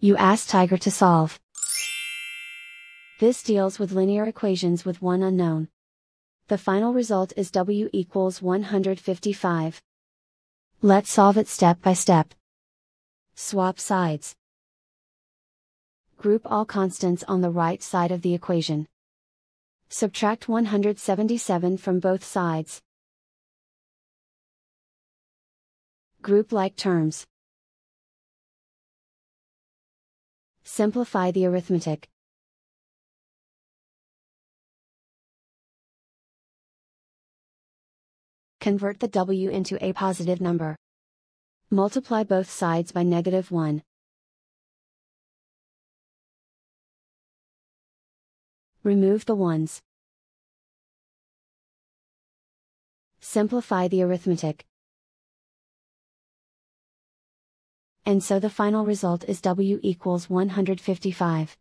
You ask Tiger to solve. This deals with linear equations with one unknown. The final result is W equals 155. Let's solve it step by step. Swap sides. Group all constants on the right side of the equation. Subtract 177 from both sides. Group like terms. Simplify the arithmetic. Convert the W into a positive number. Multiply both sides by -1. Remove the ones. Simplify the arithmetic. And so the final result is W equals 155.